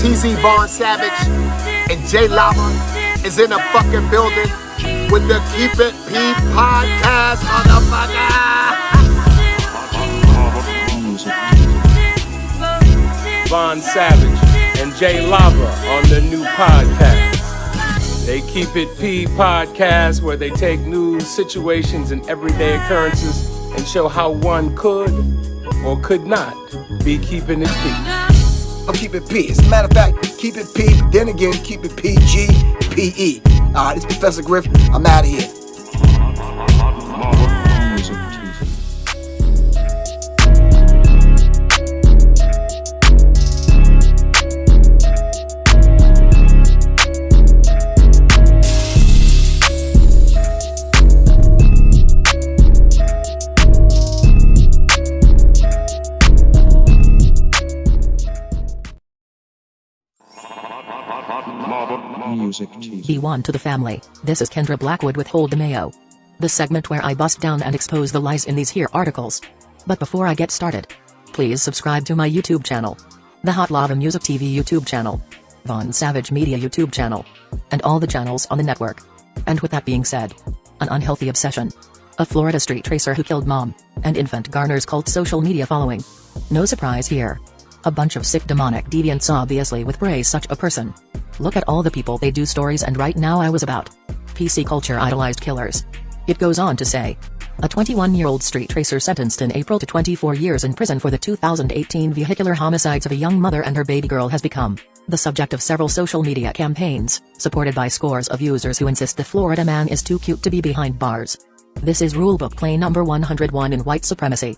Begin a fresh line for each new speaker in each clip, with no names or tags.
TZ Vaughn Savage and J Lava is in a fucking building with the Keep It P podcast, motherfucker.
Vaughn Savage and J Lava on the new podcast. They Keep It P podcast, where they take news, situations, and everyday occurrences and show how one could or could not be keeping it P.
I'm Keep It P. As a matter of fact, Keep It P, but then again, Keep It PG, PE. This is Professor Griff. I'm out of here.
B1 to the family. This is Kendra Blackwood with Hold the Mayo, the segment where I bust down and expose the lies in these here articles. But before I get started, please subscribe to my YouTube channel, the Hot Lava Music TV YouTube channel, Vaughn Savage Media YouTube channel, and all the channels on the network. And with that being said, an unhealthy obsession. A Florida street racer who killed mom and infant garners cult social media following. No surprise here. A bunch of sick demonic deviants obviously would praise such a person. Look at all the people they do stories and right now I was about. PC culture idolized killers. It goes on to say, a 21-year-old street racer sentenced in April to 24 years in prison for the 2018 vehicular homicides of a young mother and her baby girl has become the subject of several social media campaigns, supported by scores of users who insist the Florida man is too cute to be behind bars. This is rulebook play number 101 in white supremacy.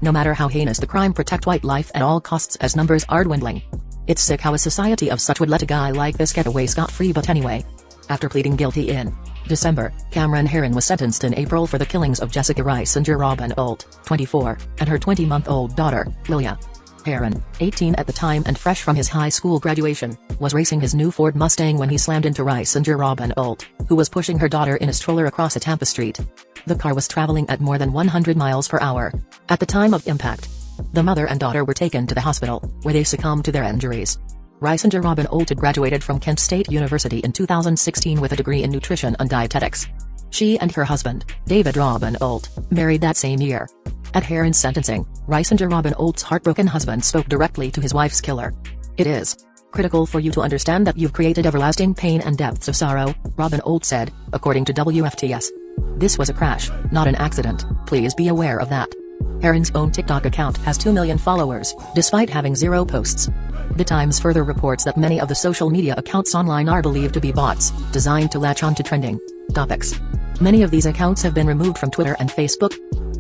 No matter how heinous the crime, protect white life at all costs as numbers are dwindling. It's sick how a society of such would let a guy like this get away scot-free, but anyway. After pleading guilty in December, Cameron Herron was sentenced in April for the killings of Jessica Reisinger Robin Olt, 24, and her 20-month-old daughter, Lilia. Herron, 18 at the time and fresh from his high school graduation, was racing his new Ford Mustang when he slammed into Reisinger Robin Olt, who was pushing her daughter in a stroller across a Tampa street. The car was traveling at more than 100 miles per hour at the time of impact. The mother and daughter were taken to the hospital, where they succumbed to their injuries. Reisinger Robin Olt had graduated from Kent State University in 2016 with a degree in nutrition and dietetics. She and her husband, David Robin Olt, married that same year. At Herron's sentencing, Reisinger Robin Olt's heartbroken husband spoke directly to his wife's killer. "It is critical for you to understand that you've created everlasting pain and depths of sorrow," Robin Olt said, according to WFTS. "This was a crash, not an accident, please be aware of that." Herron's own TikTok account has 2 million followers, despite having 0 posts. The Times further reports that many of the social media accounts online are believed to be bots, designed to latch onto trending topics. Many of these accounts have been removed from Twitter and Facebook.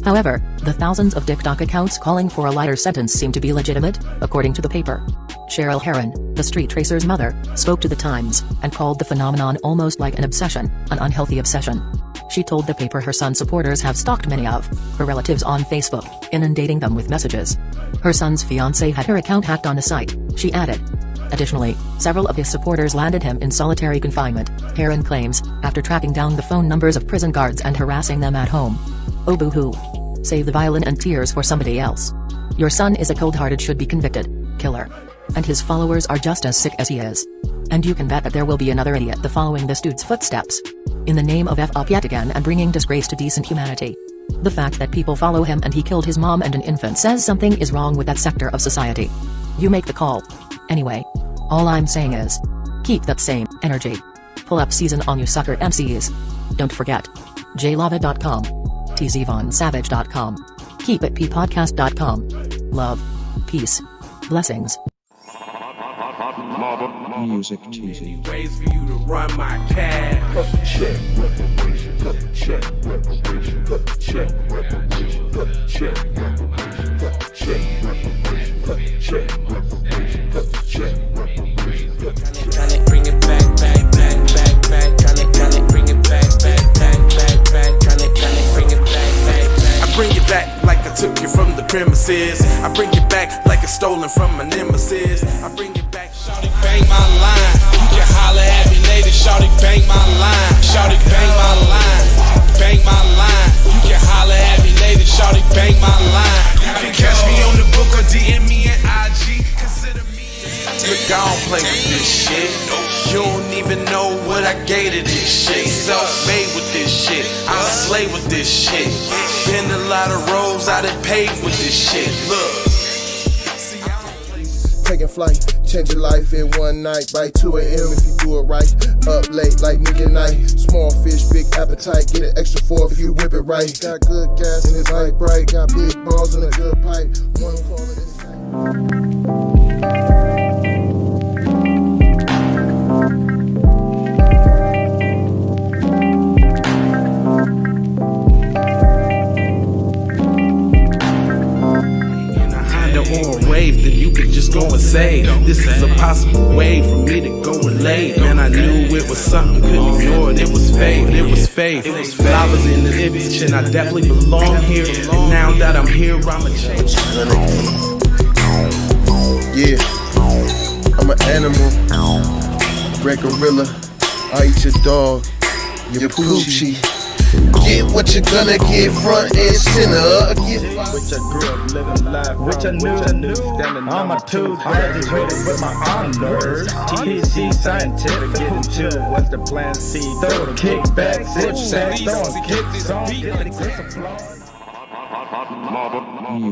However, the thousands of TikTok accounts calling for a lighter sentence seem to be legitimate, according to the paper. Cheryl Herron, the street racer's mother, spoke to the Times, and called the phenomenon almost like an obsession, an unhealthy obsession. She told the paper her son's supporters have stalked many of her relatives on Facebook, inundating them with messages. Her son's fiancé had her account hacked on the site, she added. Additionally, several of his supporters landed him in solitary confinement, Herron claims, after tracking down the phone numbers of prison guards and harassing them at home. "Oh boo-hoo. Save the violin and tears for somebody else. Your son is a cold-hearted, should be convicted killer. And his followers are just as sick as he is. And you can bet that there will be another idiot following this dude's footsteps. In the name of F up yet again and bringing disgrace to decent humanity. The fact that people follow him and he killed his mom and an infant says something is wrong with that sector of society. You make the call. Anyway, all I'm saying is, keep that same energy. Pull up season on you sucker MCs. Don't forget, jlava.com, tzvaughnsavage.com, keepitppodcast.com. Love, peace, blessings.
Music TV.
Ways for you to run my cash.
Check reparation. Check reparation. Check reparation. Check reparation. Check reparation. Check reparation. Check reparation.
Tryna bring it back. Tryna bring it back. Tryna bring it back.
I bring it back like I took you from the premises. I bring it back like it's stolen from a nemesis. I bring it back.
Shawty bang my line. You can holler at me later. Shawty bang my line. Shawty bang my line. Bang my line. You can holler at me later. Shawty bang my line.
You can catch me on the book or DM me at IG. Consider me. I don't play with this shit. You don't even know what I gave to this shit. Self-made with this shit. I'm a slave with this shit. Been a lot of roads I done paved with this shit. Look.
Taking flight, change your life in one night. By 2 a.m. if you do it right. Up late like nigga night. Small fish, big appetite. Get an extra 4 if you whip it right. Got good gas and it's light bright. Got big balls and a good pipe. One call it
then you could just go and say, this is a possible way for me to go and lay. Man, I knew it was something, couldn't ignore it. It was faith, it was faith. Flowers in the image, and I definitely belong here. And now that I'm here, I'ma change.
Yeah, I'm an animal, red gorilla. I eat your dog, your poochie. Get what you're gonna get, front and center. Get
which I grew up living life, which I knew. Standing on my toes, graduated with my honors. TC scientific, getting to what's the plan C. Throw a kickback, sit back, throwing kicks on, get the applause.